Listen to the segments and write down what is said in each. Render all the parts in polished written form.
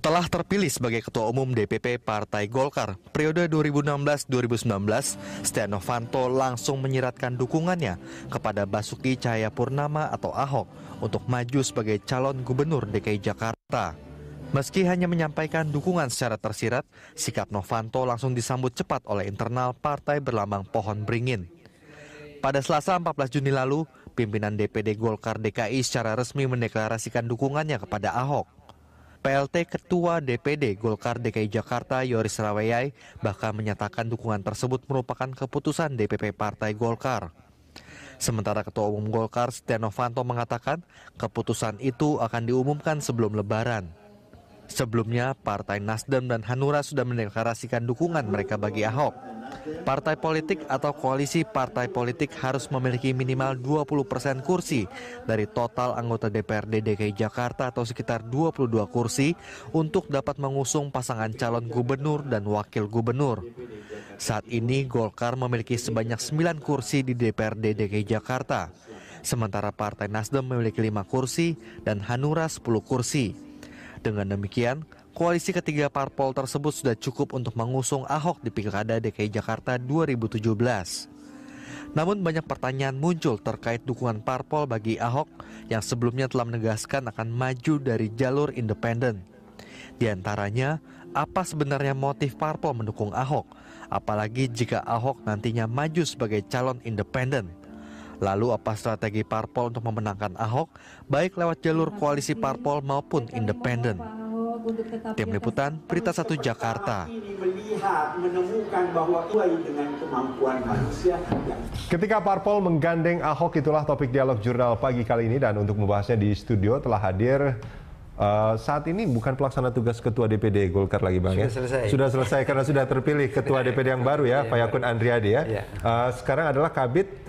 Setelah terpilih sebagai Ketua Umum DPP Partai Golkar periode 2016-2019, Setia Novanto langsung menyiratkan dukungannya kepada Basuki Cahayapurnama atau Ahok untuk maju sebagai calon gubernur DKI Jakarta. Meski hanya menyampaikan dukungan secara tersirat, sikap Novanto langsung disambut cepat oleh internal partai berlambang pohon beringin. Pada Selasa 14 Juni lalu, pimpinan DPD Golkar DKI secara resmi mendeklarasikan dukungannya kepada Ahok. PLT Ketua DPD Golkar DKI Jakarta Yoris Raweyai bahkan menyatakan dukungan tersebut merupakan keputusan DPP Partai Golkar. Sementara Ketua Umum Golkar Setia Novanto mengatakan keputusan itu akan diumumkan sebelum Lebaran. Sebelumnya, Partai Nasdem dan Hanura sudah mendeklarasikan dukungan mereka bagi Ahok. Partai politik atau koalisi partai politik harus memiliki minimal 20% kursi dari total anggota DPRD DKI Jakarta atau sekitar 22 kursi untuk dapat mengusung pasangan calon gubernur dan wakil gubernur. Saat ini Golkar memiliki sebanyak 9 kursi di DPRD DKI Jakarta, sementara Partai Nasdem memiliki 5 kursi dan Hanura 10 kursi. Dengan demikian, koalisi ketiga parpol tersebut sudah cukup untuk mengusung Ahok di Pilkada DKI Jakarta 2017. Namun banyak pertanyaan muncul terkait dukungan parpol bagi Ahok yang sebelumnya telah menegaskan akan maju dari jalur independen. Di antaranya, apa sebenarnya motif parpol mendukung Ahok, apalagi jika Ahok nantinya maju sebagai calon independen. Lalu apa strategi parpol untuk memenangkan Ahok, baik lewat jalur koalisi parpol maupun independen? Tim Liputan, Berita 1 Jakarta. Ketika parpol menggandeng Ahok, itulah topik dialog jurnal pagi kali ini. Dan untuk membahasnya di studio telah hadir saat ini bukan pelaksana tugas Ketua DPD Golkar lagi, Bang. Sudah selesai karena sudah terpilih Ketua DPD yang baru ya, Pak Yakun Andriadi ya. Sekarang adalah Kabid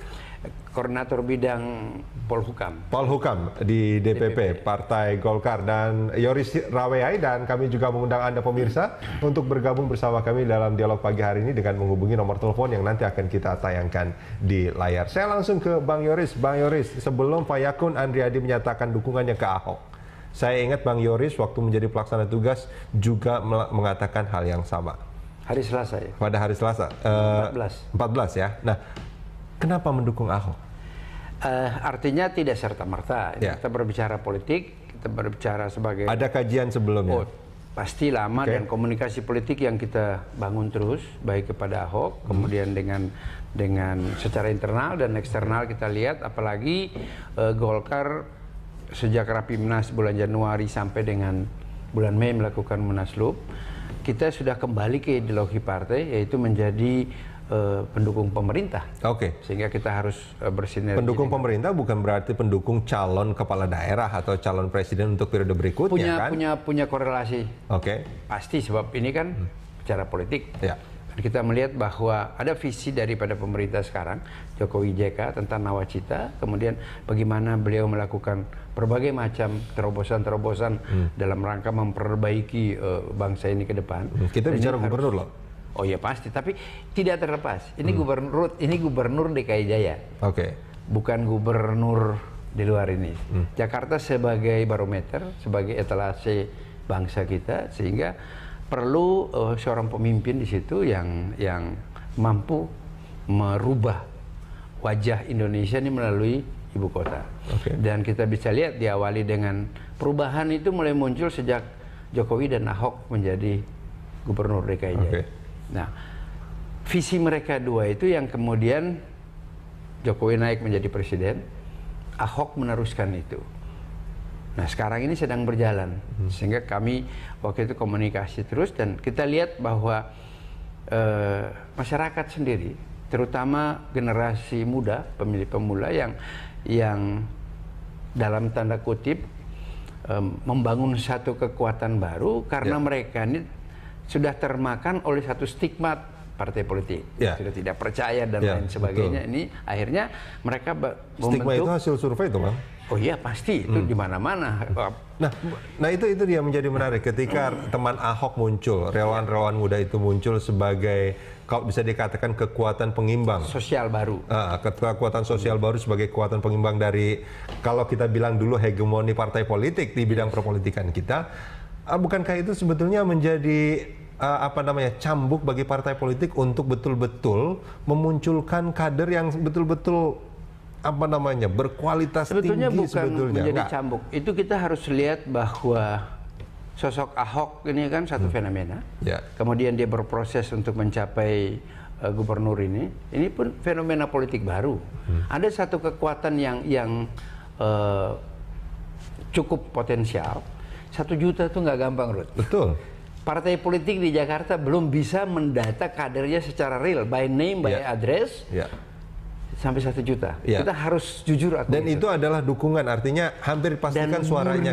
Koordinator Bidang Polhukam di DPP Partai Golkar, dan Yoris Raweyai, dan kami juga mengundang Anda pemirsa untuk bergabung bersama kami dalam dialog pagi hari ini dengan menghubungi nomor telepon yang nanti akan kita tayangkan di layar. Saya langsung ke Bang Yoris. Bang Yoris, sebelum Pak Yakun Andriadi menyatakan dukungannya ke Ahok, saya ingat Bang Yoris waktu menjadi pelaksana tugas juga mengatakan hal yang sama. Hari Selasa ya? Pada hari Selasa. 14 ya. Nah, kenapa mendukung Ahok? Artinya tidak serta-merta. Kita berbicara politik, kita berbicara sebagai... Ada kajian sebelumnya? Pasti lama, dan komunikasi politik yang kita bangun terus, baik kepada Ahok, kemudian dengan secara internal dan eksternal kita lihat, apalagi Golkar sejak Rapimnas bulan Januari sampai dengan bulan Mei melakukan Munaslup, kita sudah kembali ke ideologi partai, yaitu menjadi pendukung pemerintah. Sehingga kita harus bersinergi. Pendukung pemerintah bukan berarti pendukung calon kepala daerah atau calon presiden untuk periode berikutnya, punya korelasi. Pasti, sebab ini kan bicara politik. Kita melihat bahwa ada visi daripada pemerintah sekarang, Jokowi JK, tentang nawacita, kemudian bagaimana beliau melakukan berbagai macam terobosan-terobosan dalam rangka memperbaiki bangsa ini ke depan. Kita bicara gubernur loh. Oh ya pasti, tapi tidak terlepas. Ini gubernur DKI Jaya. Bukan gubernur di luar ini. Jakarta sebagai barometer, sebagai etalase bangsa kita, sehingga perlu seorang pemimpin di situ yang mampu merubah wajah Indonesia ini melalui ibu kota. Dan kita bisa lihat diawali dengan perubahan itu mulai muncul sejak Jokowi dan Ahok menjadi gubernur DKI Jaya. Nah, visi mereka dua itu yang kemudian Jokowi naik menjadi presiden, Ahok meneruskan itu. Nah, sekarang ini sedang berjalan, sehingga kami waktu itu komunikasi terus, dan kita lihat bahwa masyarakat sendiri, terutama generasi muda, pemilih pemula yang dalam tanda kutip membangun satu kekuatan baru karena mereka ini sudah termakan oleh satu stigma partai politik, sudah tidak percaya dan lain sebagainya. Ini akhirnya mereka stigma itu hasil survei itu, Bang? Oh iya pasti, itu di mana-mana. Nah itu dia menjadi menarik ketika teman Ahok muncul, relawan-relawan muda itu muncul sebagai, kalau bisa dikatakan, kekuatan pengimbang sosial baru. Kekuatan sosial baru sebagai kekuatan pengimbang dari, kalau kita bilang dulu, hegemoni partai politik di bidang perpolitikan kita. bukankah itu sebetulnya menjadi cambuk bagi partai politik untuk betul-betul memunculkan kader yang betul-betul berkualitas sebetulnya tinggi? Bukan menjadi cambuk. Itu kita harus lihat bahwa sosok Ahok ini kan satu fenomena. Kemudian dia berproses untuk mencapai gubernur ini pun fenomena politik baru. Ada satu kekuatan yang cukup potensial. 1 juta itu nggak gampang, Ruth. Betul. Partai politik di Jakarta belum bisa mendata kadernya secara real, by name, by address, sampai 1 juta. Kita harus jujur akui. Dan itu atuh dukungan, artinya hampir pastikan suaranya.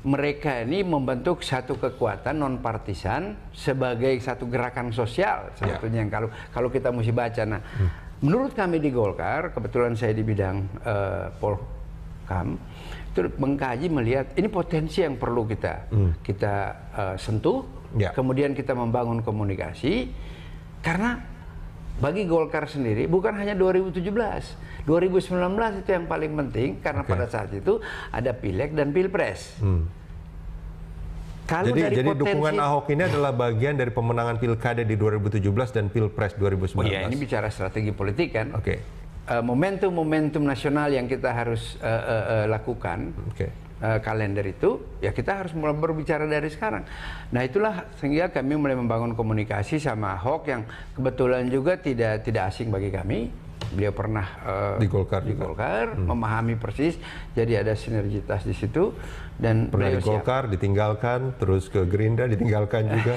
Mereka ini membentuk satu kekuatan non partisan sebagai satu gerakan sosial, satunya yang kalau kita mesti baca. Nah, menurut kami di Golkar, kebetulan saya di bidang Polhukam, itu mengkaji melihat ini potensi yang perlu kita sentuh, kemudian kita membangun komunikasi, karena bagi Golkar sendiri bukan hanya 2017, 2019 itu yang paling penting, karena pada saat itu ada Pileg dan Pilpres. Jadi dukungan Ahok ini adalah bagian dari pemenangan Pilkada di 2017 dan Pilpres 2019. Oh ya, ini bicara strategi politik kan. Momentum nasional yang kita harus lakukan, kalender itu, ya kita harus mulai berbicara dari sekarang. Nah itulah sehingga kami mulai membangun komunikasi sama Ahok yang kebetulan juga tidak asing bagi kami. Beliau pernah di Golkar, memahami persis, jadi ada sinergitas di situ. Dan pernah di Golkar, ditinggalkan, terus ke Gerindra, ditinggalkan juga.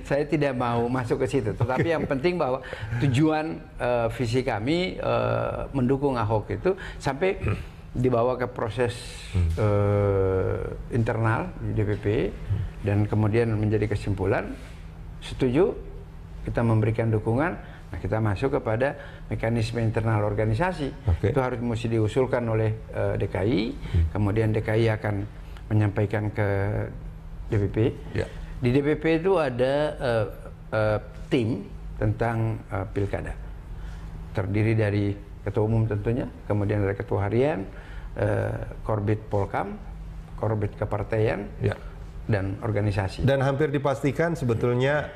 Saya tidak mau masuk ke situ, tetapi yang penting bahwa tujuan visi kami mendukung Ahok itu sampai dibawa ke proses internal di DPP, dan kemudian menjadi kesimpulan setuju, kita memberikan dukungan. Nah, kita masuk kepada mekanisme internal organisasi. Itu harus mesti diusulkan oleh DKI, kemudian DKI akan menyampaikan ke DPP. Di DPP itu ada tim tentang pilkada, terdiri dari ketua umum tentunya, kemudian ada ketua harian, korbit Polkam, korbit kepartaian, dan organisasi. Dan hampir dipastikan sebetulnya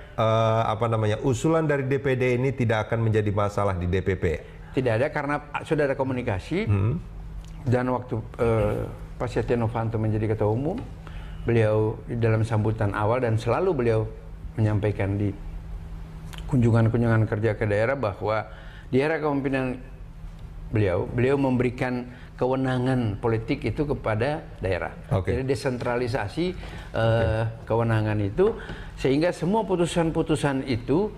usulan dari DPD ini tidak akan menjadi masalah di DPP. Tidak ada, karena sudah ada komunikasi. Dan waktu Pak Setia Novanto menjadi ketua umum, beliau dalam sambutan awal dan selalu beliau menyampaikan di kunjungan-kunjungan kerja ke daerah bahwa di era kepemimpinan beliau memberikan kewenangan politik itu kepada daerah. Jadi desentralisasi kewenangan itu, sehingga semua putusan-putusan itu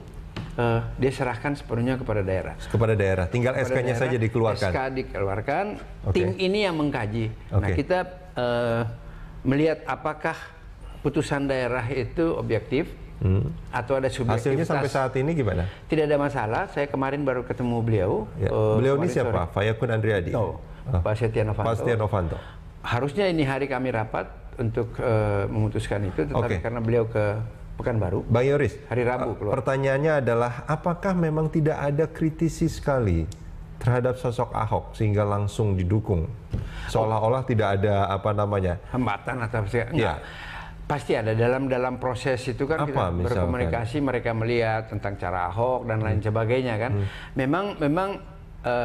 diserahkan sepenuhnya kepada daerah. Tinggal SK-nya saja dikeluarkan. SK dikeluarkan, tim ini yang mengkaji. Nah, kita melihat apakah putusan daerah itu objektif atau ada subjektivitas. Hasilnya sampai saat ini gimana? Tidak ada masalah. Saya kemarin baru ketemu beliau. Beliau ini siapa? Fayakun Andriadi? Pak Setia Novanto. Harusnya ini hari kami rapat untuk memutuskan itu, tetapi karena beliau ke Pekanbaru. Bang Yoris, hari Rabu keluar. Pertanyaannya adalah, apakah memang tidak ada kritisi sekali terhadap sosok Ahok sehingga langsung didukung? Seolah-olah tidak ada hambatan atau enggak. Pasti ada dalam proses itu kan, kita berkomunikasi, mereka melihat tentang cara Ahok dan lain sebagainya kan. Memang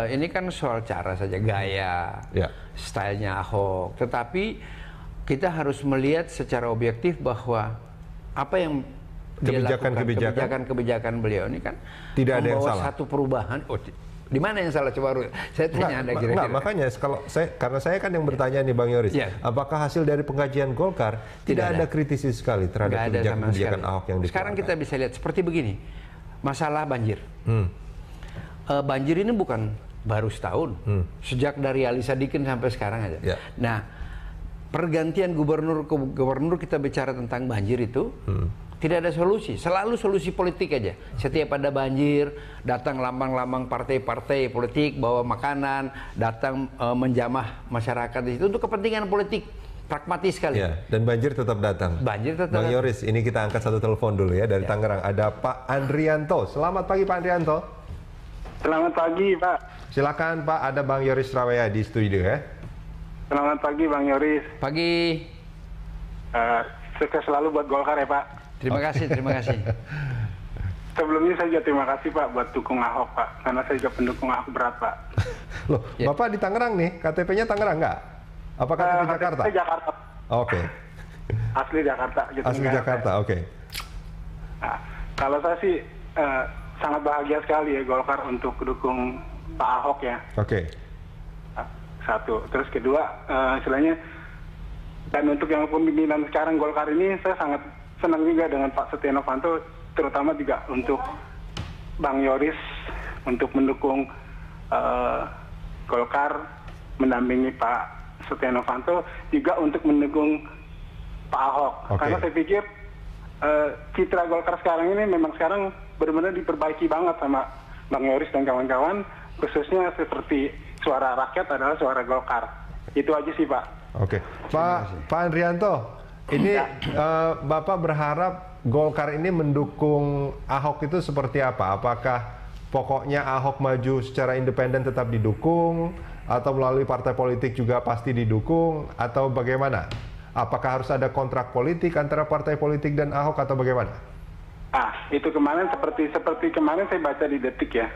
ini kan soal cara saja, gaya, stylenya Ahok. Tetapi kita harus melihat secara objektif bahwa apa yang kebijakan beliau ini kan tidak ada yang salah. Satu perubahan. Di mana yang salah, coba saya tanya Anda kira-kira. Makanya karena saya kan yang bertanya nih Bang Yoris, apakah hasil dari pengkajian Golkar tidak ada kritisi sekali terhadap kebijakan Ahok yang dikeluarkan? Sekarang kita bisa lihat seperti begini, masalah banjir. Banjir ini bukan baru setahun, sejak dari Ali Sadikin sampai sekarang aja. Nah, pergantian gubernur ke gubernur kita bicara tentang banjir itu, tidak ada solusi, selalu solusi politik aja. Setiap ada banjir, datang lambang-lambang partai-partai politik, bawa makanan, datang menjamah masyarakat di situ untuk kepentingan politik, pragmatis sekali. Dan banjir tetap datang. Bang Yoris, ini kita angkat satu telepon dulu ya dari Tangerang. Ada Pak Andrianto. Selamat pagi Pak Andrianto. Selamat pagi Pak. Silakan Pak, ada Bang Yoris Rawea di studio ya. Selamat pagi Bang Yoris. Pagi. Sukses selalu buat Golkar ya Pak. Terima kasih, terima kasih. Sebelumnya saya juga terima kasih Pak buat dukung Ahok Pak, karena saya juga pendukung Ahok berat Pak. Loh, ya. Bapak di Tangerang nih, KTP-nya Tangerang nggak? Apa KTP Jakarta? KTP Jakarta. Oke. Asli Jakarta. Gitu Asli Jakarta, oke. Nah, kalau saya sih sangat bahagia sekali ya Golkar untuk dukung Pak Ahok ya. Oke. Satu. Terus kedua, istilahnya, dan untuk yang pemimpinan sekarang Golkar ini, saya sangat senang juga dengan Pak Setia Novanto, terutama juga untuk Bang Yoris, untuk mendukung Golkar, mendampingi Pak Setia Novanto, juga untuk mendukung Pak Ahok. Okay. Karena saya pikir citra Golkar sekarang ini memang sekarang benar-benar diperbaiki banget sama Bang Yoris dan kawan-kawan, khususnya seperti suara rakyat adalah suara Golkar. Itu aja sih Pak. Oke, Pak Andrianto, ini Bapak berharap Golkar ini mendukung Ahok itu seperti apa? Apakah pokoknya Ahok maju secara independen tetap didukung, atau melalui partai politik juga pasti didukung, atau bagaimana? Apakah harus ada kontrak politik antara partai politik dan Ahok atau bagaimana? Itu kemarin seperti kemarin saya baca di Detik ya.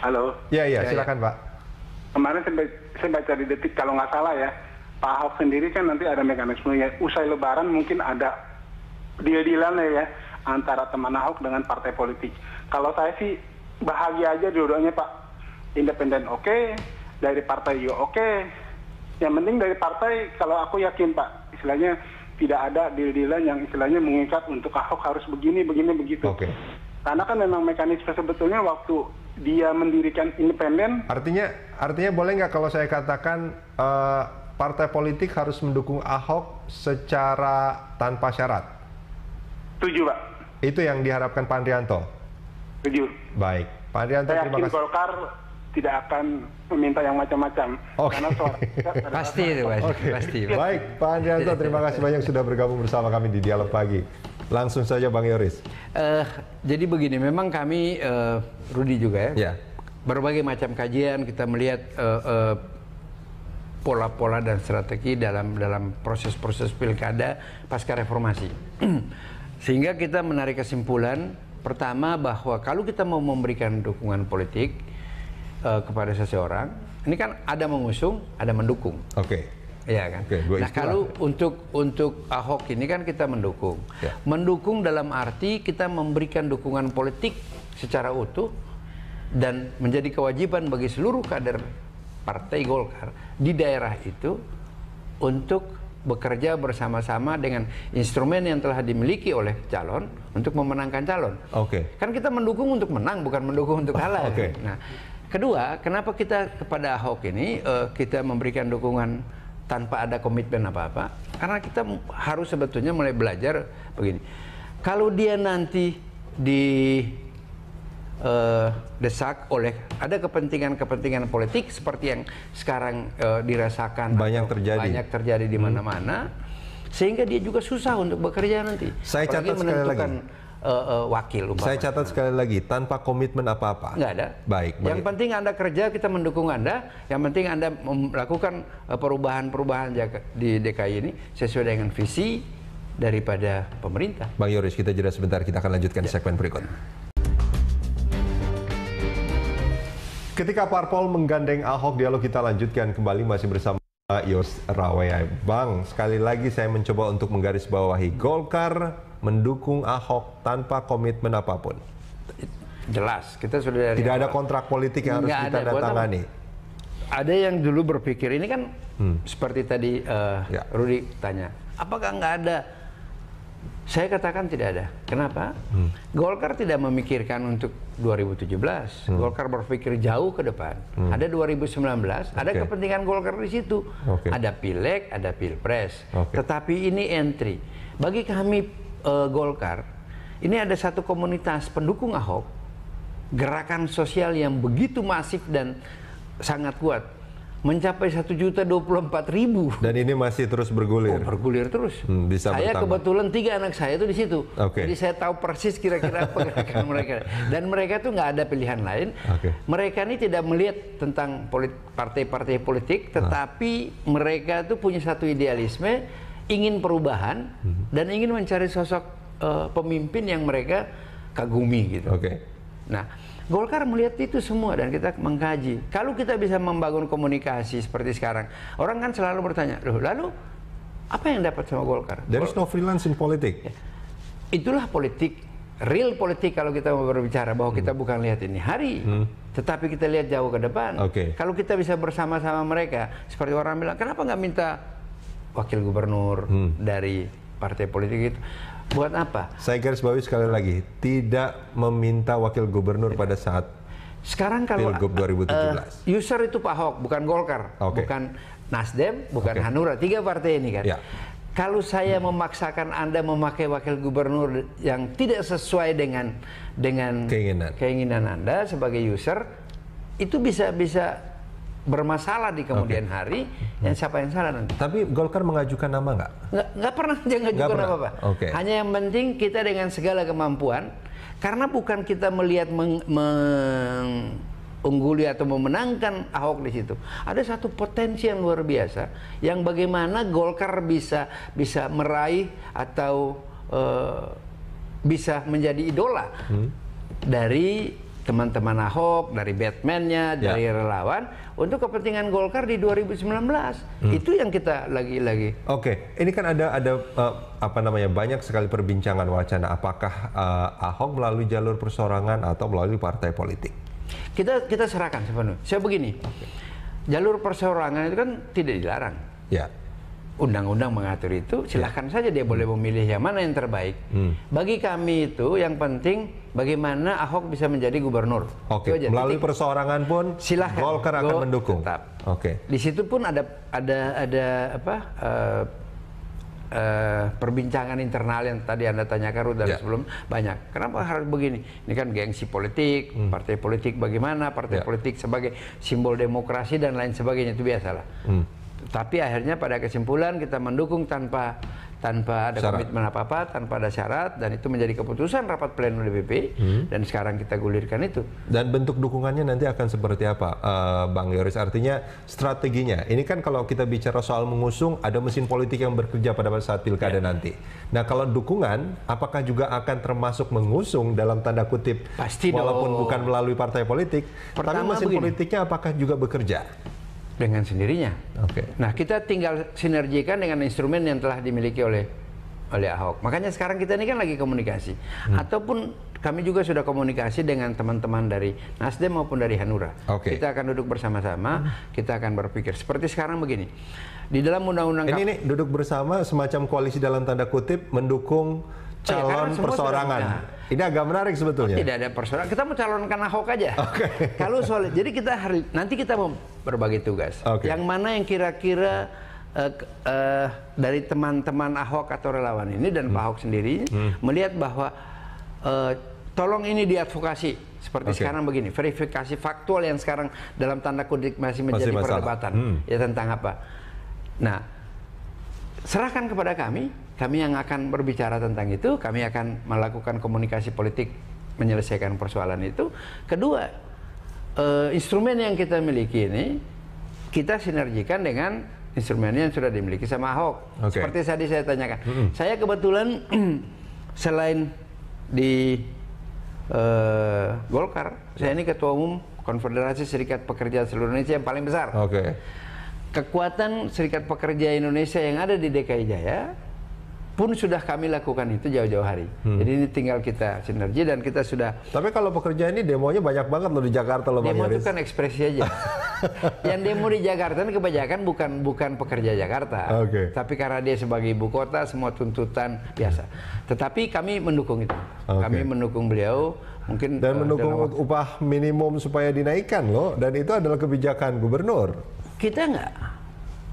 Halo. Iya, silakan Pak. Kemarin saya baca di Detik, kalau nggak salah ya, Pak Ahok sendiri kan nanti ada mekanismenya. Usai Lebaran mungkin ada deal-dealan ya antara teman Ahok dengan partai politik. Kalau saya sih bahagia aja dua-duanya Pak. Independen oke, dari partai juga oke. Yang penting dari partai, kalau aku yakin Pak, istilahnya tidak ada deal-dealan yang istilahnya mengikat untuk Ahok harus begini, begitu. Oke. Karena kan memang mekanisme sebetulnya waktu dia mendirikan independen. Artinya boleh nggak kalau saya katakan partai politik harus mendukung Ahok secara tanpa syarat? Setuju Pak. Itu yang diharapkan Pak Andrianto? Setuju. Baik, Pak Andrianto, saya terima yakin kasih. Golkar tidak akan meminta yang macam-macam. Karena suara pasti itu, pasti. Baik, Pak Andrianto, terima kasih banyak sudah bergabung bersama kami di Dialog Pagi. Langsung saja Bang Yoris. Jadi begini, memang kami, Rudi juga ya, berbagai macam kajian kita melihat pola-pola dan strategi dalam proses-proses pilkada pasca reformasi. Sehingga kita menarik kesimpulan pertama bahwa kalau kita mau memberikan dukungan politik kepada seseorang, ini kan ada mengusung, ada mendukung. Oke. Iya kan. Nah kalau untuk Ahok ini kan kita mendukung. Mendukung dalam arti kita memberikan dukungan politik secara utuh dan menjadi kewajiban bagi seluruh kader Partai Golkar di daerah itu untuk bekerja bersama-sama dengan instrumen yang telah dimiliki oleh calon untuk memenangkan calon. Oke. Kan kita mendukung untuk menang, bukan mendukung untuk kalah. Oke. Nah, kedua, kenapa kita kepada Ahok ini kita memberikan dukungan tanpa ada komitmen apa-apa? Karena kita harus sebetulnya mulai belajar begini. Kalau dia nanti desak oleh ada kepentingan politik seperti yang sekarang dirasakan banyak terjadi di mana-mana, sehingga dia juga susah untuk bekerja nanti. Saya catat sekali lagi. Wakil. Saya catat sekali lagi, tanpa komitmen apa-apa. Nggak ada. Baik. Yang penting Anda kerja, kita mendukung Anda. Yang penting Anda melakukan perubahan-perubahan di DKI ini sesuai dengan visi daripada pemerintah. Bang Yoris, kita jeda sebentar. Kita akan lanjutkan di segmen berikut. Ketika parpol menggandeng Ahok, dialog kita lanjutkan kembali masih bersama Yoris Raweai. Bang, sekali lagi saya mencoba untuk menggarisbawahi, Golkar mendukung Ahok tanpa komitmen apapun. Jelas, kita sudah tidak ada kontrak politik yang harus kita datangani. Ada yang dulu berpikir ini kan seperti tadi Rudi tanya, apakah nggak ada? Saya katakan tidak ada. Kenapa? Golkar tidak memikirkan untuk 2017. Golkar berpikir jauh ke depan. Ada 2019, ada kepentingan Golkar di situ. Ada pileg, ada pilpres. Tetapi ini entry. Bagi kami Golkar, ini ada satu komunitas pendukung Ahok, gerakan sosial yang begitu masif dan sangat kuat. Mencapai 1.024.000. Dan ini masih terus bergulir. Bergulir terus. Bisa saya bertambah. Kebetulan 3 anak saya itu di situ. Jadi saya tahu persis kira-kira pergerakan mereka. Dan mereka itu nggak ada pilihan lain. Mereka ini tidak melihat tentang partai-partai politik, tetapi mereka itu punya satu idealisme ingin perubahan dan ingin mencari sosok pemimpin yang mereka kagumi gitu. Nah, Golkar melihat itu semua dan kita mengkaji. Kalau kita bisa membangun komunikasi seperti sekarang, orang kan selalu bertanya, loh, lalu apa yang dapat sama Golkar? There is no freelance in politik. Itulah politik, real politik kalau kita mau berbicara bahwa kita bukan lihat ini hari, tetapi kita lihat jauh ke depan. Kalau kita bisa bersama-sama mereka, seperti orang bilang, kenapa nggak minta wakil gubernur dari partai politik itu? Buat apa? Saya garis bawahi sekali lagi, tidak meminta wakil gubernur pada saat sekarang kalau Pilgub 2017. User itu Pak Ahok, bukan Golkar, bukan Nasdem, bukan Hanura, 3 partai ini kan. Kalau saya memaksakan Anda memakai wakil gubernur yang tidak sesuai dengan keinginan Anda sebagai user, itu bisa bermasalah di kemudian hari. Yang siapa yang salah nanti? Tapi Golkar mengajukan nama nggak? Nggak pernah dia ngajukan apa-apa. Hanya yang penting kita dengan segala kemampuan, karena bukan kita melihat mengungguli atau memenangkan Ahok di situ. Ada satu potensi yang luar biasa, yang bagaimana Golkar bisa meraih atau bisa menjadi idola dari teman-teman Ahok, dari Batman-nya, dari relawan, untuk kepentingan Golkar di 2019. Itu yang kita lagi-lagi. Ini kan ada apa namanya, banyak sekali perbincangan wacana apakah Ahok melalui jalur perseorangan atau melalui partai politik. Kita serahkan sepenuhnya. Saya begini, jalur perseorangan itu kan tidak dilarang. Undang-undang mengatur itu, silahkan saja dia boleh memilih yang mana yang terbaik. Bagi kami itu yang penting bagaimana Ahok bisa menjadi gubernur. Melalui perseorangan pun silahkan, Golkar akan mendukung. Tetap. Di situ pun ada perbincangan internal yang tadi Anda tanyakan dari sebelum banyak. Kenapa harus begini? Ini kan gengsi politik, partai politik bagaimana, partai politik sebagai simbol demokrasi dan lain sebagainya, itu biasalah. Tapi akhirnya pada kesimpulan kita mendukung tanpa ada komitmen apa-apa, tanpa ada syarat, dan itu menjadi keputusan rapat pleno DPP, dan sekarang kita gulirkan itu. Dan bentuk dukungannya nanti akan seperti apa, Bang Yoris? Artinya strateginya, ini kan kalau kita bicara soal mengusung, ada mesin politik yang bekerja pada saat pilkada nanti. Nah, kalau dukungan, apakah juga akan termasuk mengusung dalam tanda kutip, pasti walaupun bukan melalui partai politik, tapi mesin politiknya apakah juga bekerja? Dengan sendirinya. Nah, kita tinggal sinergikan dengan instrumen yang telah dimiliki oleh Ahok. Makanya sekarang kita ini kan lagi komunikasi. Ataupun kami juga sudah komunikasi dengan teman-teman dari Nasdem maupun dari Hanura. Kita akan duduk bersama-sama, kita akan berpikir. Seperti sekarang begini, di dalam undang-undang... Ini duduk bersama semacam koalisi dalam tanda kutip mendukung calon perseorangan. Ini agak menarik sebetulnya. Tidak ada persoalan. Kita mau calonkan Ahok aja. Kalau soal, jadi kita nanti kita mau berbagi tugas. Yang mana yang kira-kira dari teman-teman Ahok atau relawan ini dan Pak Ahok sendiri melihat bahwa tolong ini diadvokasi seperti sekarang begini, verifikasi faktual yang sekarang dalam tanda kutip masih menjadi perdebatan. Ya tentang apa? Nah, serahkan kepada kami yang akan berbicara tentang itu, kami akan melakukan komunikasi politik menyelesaikan persoalan itu. Kedua, instrumen yang kita miliki ini, kita sinergikan dengan instrumen yang sudah dimiliki sama Ahok. Seperti tadi saya tanyakan. Saya kebetulan, selain di Golkar, saya ini Ketua Umum Konfederasi Serikat Pekerja Seluruh Indonesia yang paling besar. Kekuatan Serikat Pekerja Indonesia yang ada di DKI Jaya pun sudah kami lakukan itu jauh-jauh hari. Jadi ini tinggal kita sinergi dan kita sudah... Tapi kalau pekerja ini demonya banyak banget loh di Jakarta loh, Bang Yoris. Demo itu kan ekspresi aja. Yang demo di Jakarta ini kebanyakan bukan pekerja Jakarta. Tapi karena dia sebagai ibu kota, semua tuntutan biasa. Tetapi kami mendukung itu. Kami mendukung beliau. Mungkin dan mendukung upah minimum supaya dinaikkan loh. Dan itu adalah kebijakan gubernur. Kita enggak.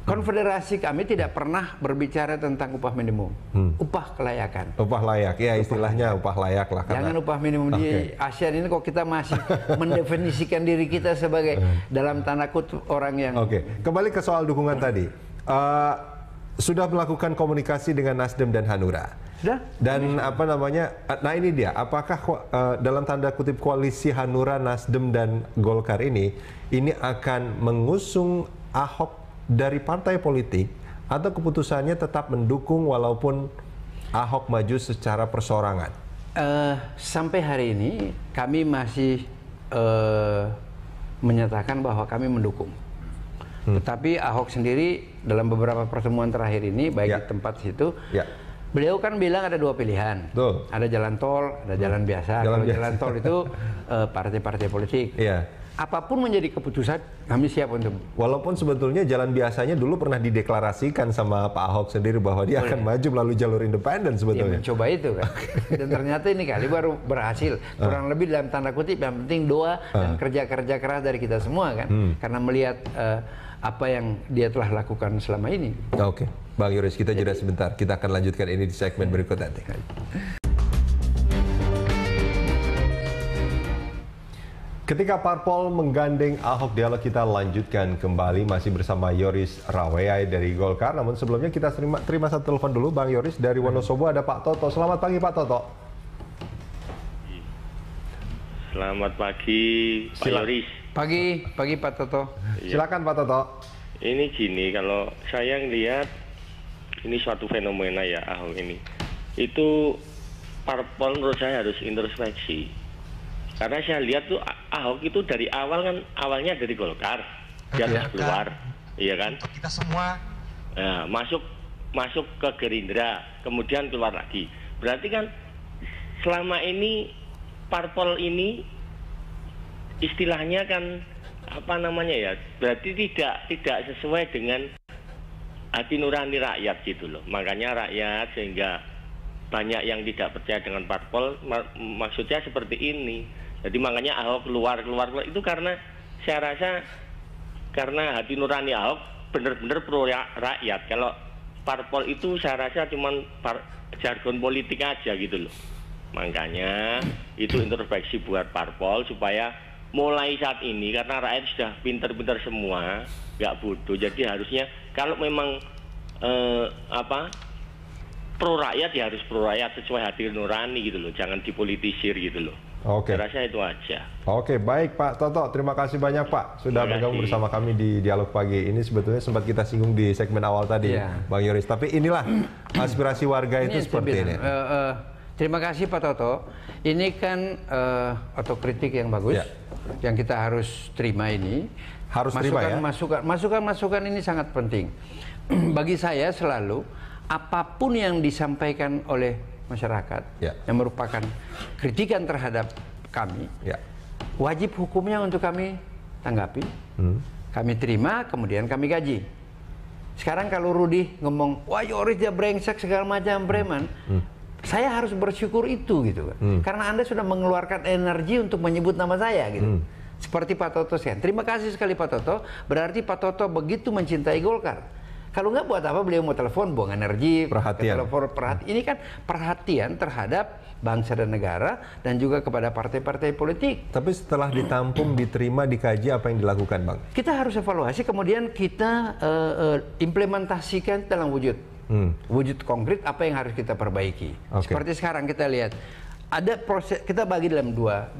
Konfederasi kami tidak pernah berbicara tentang upah minimum, upah kelayakan. Upah layak, ya istilahnya upah layak lah. Jangan upah minimum di ASEAN ini kok kita masih mendefinisikan diri kita sebagai dalam tanda kutip orang yang... Kembali ke soal dukungan tadi. Sudah melakukan komunikasi dengan Nasdem dan Hanura. Sudah. Dan apa namanya, nah ini dia, apakah dalam tanda kutip koalisi Hanura, Nasdem dan Golkar ini akan mengusung Ahok dari partai politik atau keputusannya tetap mendukung walaupun Ahok maju secara perseorangan? Sampai hari ini kami masih menyatakan bahwa kami mendukung. Tetapi Ahok sendiri dalam beberapa pertemuan terakhir ini, baik di tempat situ, beliau kan bilang ada 2 pilihan. Betul. Ada jalan tol, ada jalan biasa. Jalan tol itu partai-partai politik. Apapun menjadi keputusan, kami siap untuk. Walaupun sebetulnya jalan biasanya dulu pernah dideklarasikan sama Pak Ahok sendiri bahwa dia akan maju melalui jalur independen sebetulnya. Mencoba itu kan. Dan ternyata ini kali baru berhasil. Kurang lebih dalam tanda kutip, yang penting doa dan kerja-kerja keras dari kita semua kan. Karena melihat apa yang dia telah lakukan selama ini. Oke, Bang Yoris, kita jeda sebentar. Kita akan lanjutkan ini di segmen berikut nanti. Ketika parpol menggandeng Ahok, dialog kita lanjutkan kembali masih bersama Yoris Raweai dari Golkar. Namun sebelumnya kita terima satu telepon dulu, Bang Yoris. Dari Wonosobo ada Pak Toto. Selamat pagi, Pak Toto. Selamat pagi, Pak Yoris. Pagi Pak Toto. Silakan Pak Toto. Ini gini, kalau saya lihat ini suatu fenomena ya Ahok ini. Itu parpol menurut saya harus introspeksi. Karena saya lihat tuh Ahok itu dari awal kan, awalnya dari Golkar, dia terus keluar, iya kan? Kita semua masuk ke Gerindra, kemudian keluar lagi. Berarti kan selama ini parpol ini istilahnya kan apa namanya ya? Berarti tidak sesuai dengan hati nurani rakyat gitu loh. Makanya rakyat sehingga banyak yang tidak percaya dengan parpol, maksudnya seperti ini. Jadi makanya Ahok keluar itu karena saya rasa karena hati nurani Ahok benar-benar pro rakyat. Kalau parpol itu saya rasa cuman jargon politik aja gitu loh. Makanya itu introspeksi buat parpol supaya mulai saat ini, karena rakyat sudah pinter-pinter semua, nggak bodoh. Jadi harusnya kalau memang pro rakyat ya harus pro rakyat sesuai hati nurani gitu loh, jangan dipolitisir gitu loh. Oke. Saya rasa itu aja. Oke, baik Pak Toto, terima kasih banyak Pak sudah bergabung bersama kami di Dialog Pagi. Ini sebetulnya sempat kita singgung di segmen awal tadi, Bang Yoris. Tapi inilah aspirasi warga itu seperti ini. Terima kasih Pak Toto. Ini kan otokritik yang bagus, yang kita harus terima ini. Harus terima ya. Masukan ini sangat penting. Bagi saya selalu apapun yang disampaikan oleh masyarakat yang merupakan kritikan terhadap kami, wajib hukumnya untuk kami tanggapi, kami terima, kemudian kami gaji. Sekarang kalau Rudi ngomong, wah Yoris dia brengsek segala macam preman, saya harus bersyukur itu gitu kan. Karena Anda sudah mengeluarkan energi untuk menyebut nama saya gitu. Seperti Pak Toto sekian. Terima kasih sekali Pak Toto. Berarti Pak Toto begitu mencintai Golkar. Kalau nggak buat apa beliau mau telepon, buang energi, perhatian. Ini kan perhatian terhadap bangsa dan negara dan juga kepada partai-partai politik. Tapi setelah ditampung, diterima, dikaji, apa yang dilakukan Bang? Kita harus evaluasi, kemudian kita implementasikan dalam wujud konkret apa yang harus kita perbaiki. Seperti sekarang kita lihat ada proses, kita bagi dalam dua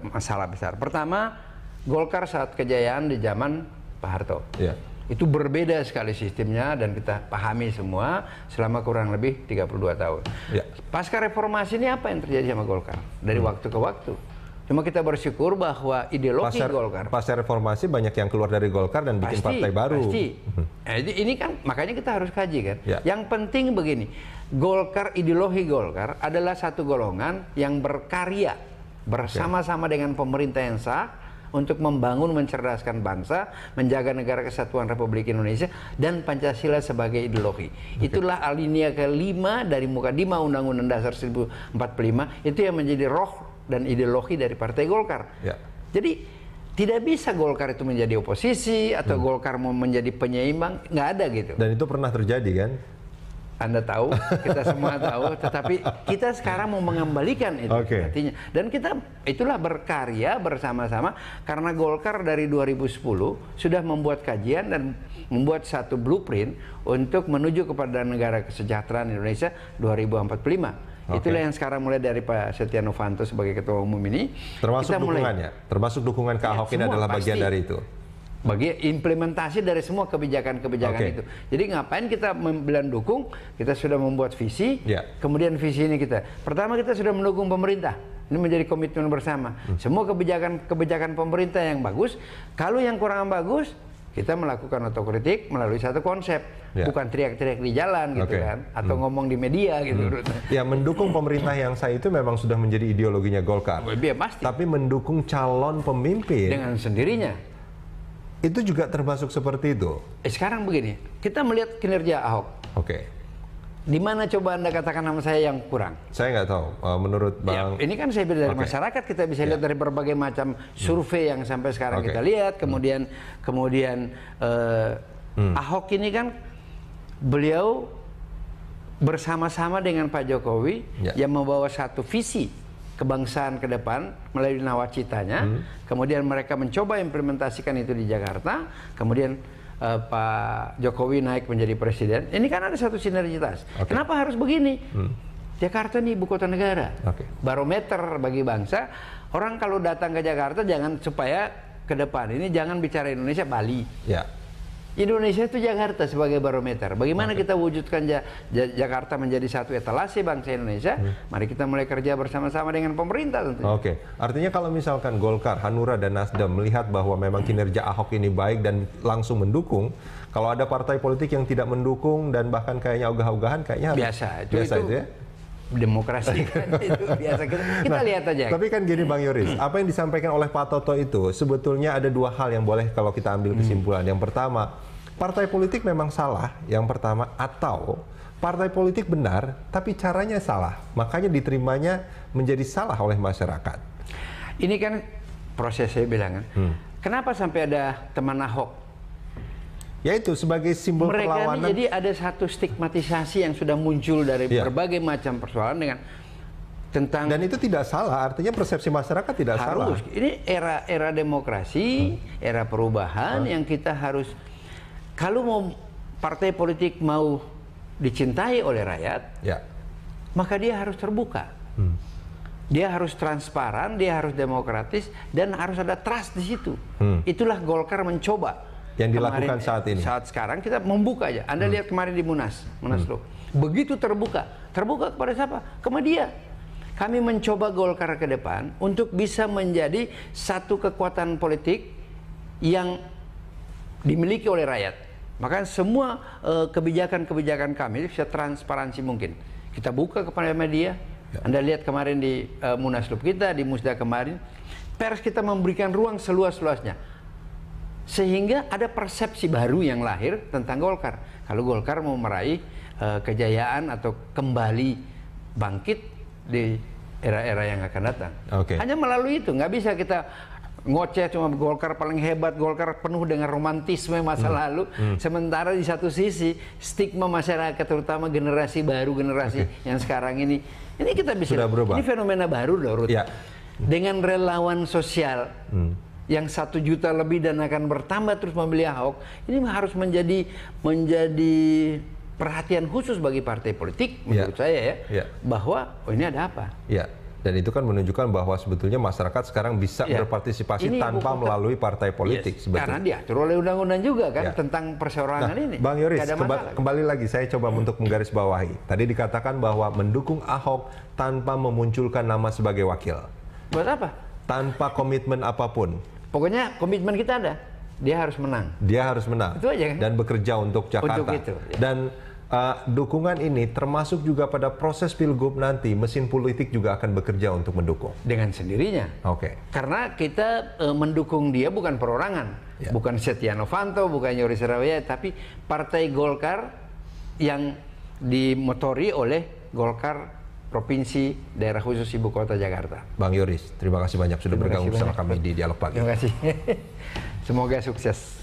masalah besar. Pertama, Golkar saat kejayaan di zaman Pak Harto. Itu berbeda sekali sistemnya dan kita pahami semua selama kurang lebih 32 tahun. Pasca reformasi ini apa yang terjadi sama Golkar? Dari waktu ke waktu. Cuma kita bersyukur bahwa ideologi Golkar. Pasca reformasi banyak yang keluar dari Golkar dan bikin partai baru. Pasti. Nah, ini kan makanya kita harus kaji kan. Yang penting begini, Golkar, ideologi Golkar adalah satu golongan yang berkarya bersama-sama dengan pemerintah yang sah untuk membangun, mencerdaskan bangsa, menjaga negara kesatuan Republik Indonesia, dan Pancasila sebagai ideologi. Itulah alinea kelima dari Mukadimah Undang-Undang Dasar 1045, itu yang menjadi roh dan ideologi dari Partai Golkar. Jadi tidak bisa Golkar itu menjadi oposisi atau Golkar mau menjadi penyeimbang, nggak ada gitu. Dan itu pernah terjadi kan? Anda tahu, kita semua tahu, tetapi kita sekarang mau mengembalikan itu artinya. Dan kita itulah berkarya bersama-sama karena Golkar dari 2010 sudah membuat kajian dan membuat satu blueprint untuk menuju kepada negara kesejahteraan Indonesia 2045. Itulah yang sekarang mulai dari Pak Setia Novanto sebagai ketua umum ini. Termasuk dukungannya, termasuk dukungan ke Ahok ini adalah bagian dari itu. bagi implementasi dari semua kebijakan-kebijakan itu. Jadi ngapain kita bilang dukung? Kita sudah membuat visi, kemudian visi ini pertama kita sudah mendukung pemerintah. Ini menjadi komitmen bersama. Semua kebijakan pemerintah yang bagus, kalau yang kurang bagus, kita melakukan otokritik melalui satu konsep, bukan teriak-teriak di jalan gitu kan, atau ngomong di media gitu. Ya, mendukung pemerintah yang sah itu memang sudah menjadi ideologinya Golkar. Ya, pasti. Tapi mendukung calon pemimpin dengan sendirinya, itu juga termasuk seperti itu. Sekarang begini, kita melihat kinerja Ahok. Di mana coba Anda katakan nama saya yang kurang? Saya nggak tahu. Menurut Bang, ini kan saya dari masyarakat, kita bisa lihat dari berbagai macam survei yang sampai sekarang kita lihat. Kemudian Ahok ini kan beliau bersama-sama dengan Pak Jokowi yang membawa satu visi kebangsaan ke depan melalui nawacitanya. Kemudian mereka mencoba implementasikan itu di Jakarta. Kemudian Pak Jokowi naik menjadi presiden. Ini kan ada satu sinergitas. Kenapa harus begini? Jakarta ini ibu kota negara, barometer bagi bangsa. Orang kalau datang ke Jakarta jangan supaya ke depan ini jangan bicara Indonesia, Bali. Indonesia itu Jakarta sebagai barometer. Bagaimana kita wujudkan Jakarta menjadi satu etalase bangsa Indonesia? Mari kita mulai kerja bersama-sama dengan pemerintah tentunya. Artinya kalau misalkan Golkar, Hanura dan Nasdem melihat bahwa memang kinerja Ahok ini baik dan langsung mendukung, kalau ada partai politik yang tidak mendukung dan bahkan kayaknya ogah-ogahan, kayaknya biasa itu ya. Demokrasi kan itu biasa, kita lihat aja. Tapi kan gini Bang Yoris, apa yang disampaikan oleh Pak Toto itu sebetulnya ada dua hal yang boleh kalau kita ambil kesimpulan. Yang pertama, partai politik memang salah, yang pertama, atau partai politik benar tapi caranya salah, makanya diterimanya menjadi salah oleh masyarakat. Ini kan proses saya bilang kan. Kenapa sampai ada teman Ahok? Yaitu sebagai simbol perlawanan. Jadi ada satu stigmatisasi yang sudah muncul dari berbagai macam persoalan dengan tentang, dan itu tidak salah, artinya persepsi masyarakat tidak salah. Ini era demokrasi, era perubahan yang kita harus, kalau mau partai politik mau dicintai oleh rakyat, maka dia harus terbuka. Dia harus transparan, dia harus demokratis, dan harus ada trust di situ. Itulah Golkar mencoba. Yang dilakukan saat ini. Saat sekarang kita membuka aja. Anda lihat kemarin di Munaslup. Begitu terbuka. Terbuka kepada siapa? ke media. Kami mencoba Golkar ke depan untuk bisa menjadi satu kekuatan politik yang dimiliki oleh rakyat. Maka semua kebijakan-kebijakan kami setransparansi mungkin. Kita buka kepada media. Anda lihat kemarin di Munaslup kita, di Musda kemarin, pers kita memberikan ruang seluas-luasnya. Sehingga ada persepsi baru yang lahir tentang Golkar. Kalau Golkar mau meraih kejayaan atau kembali bangkit di era-era yang akan datang. Hanya melalui itu, nggak bisa kita ngoceh cuma Golkar paling hebat, Golkar penuh dengan romantisme masa lalu. Sementara di satu sisi stigma masyarakat, terutama generasi baru, generasi yang sekarang ini kita bisa, ini fenomena baru loh, Ruth. Dengan relawan sosial yang 1 juta lebih dan akan bertambah terus memilih Ahok, ini harus menjadi perhatian khusus bagi partai politik menurut saya bahwa ini ada apa. Dan itu kan menunjukkan bahwa sebetulnya masyarakat sekarang bisa berpartisipasi ini tanpa melalui partai politik. Karena diatur oleh undang-undang juga kan tentang perseorangan ini. Bang Yoris, kembali lagi saya coba untuk menggarisbawahi. Tadi dikatakan bahwa mendukung Ahok tanpa memunculkan nama sebagai wakil. Buat apa? Tanpa komitmen apapun. Pokoknya komitmen kita ada, dia harus menang. Dia harus menang. Itu aja kan? Dan bekerja untuk Jakarta. Untuk itu, Dan dukungan ini termasuk juga pada proses pilgub nanti, mesin politik juga akan bekerja untuk mendukung. Dengan sendirinya. Karena kita mendukung dia bukan perorangan, bukan Setia Novanto, bukan Yoris Raweai, tapi Partai Golkar yang dimotori oleh Golkar Provinsi Daerah Khusus Ibu Kota Jakarta. Bang Yoris, terima kasih banyak sudah bergabung bersama kami di Dialog Pagi. Terima kasih. Semoga sukses.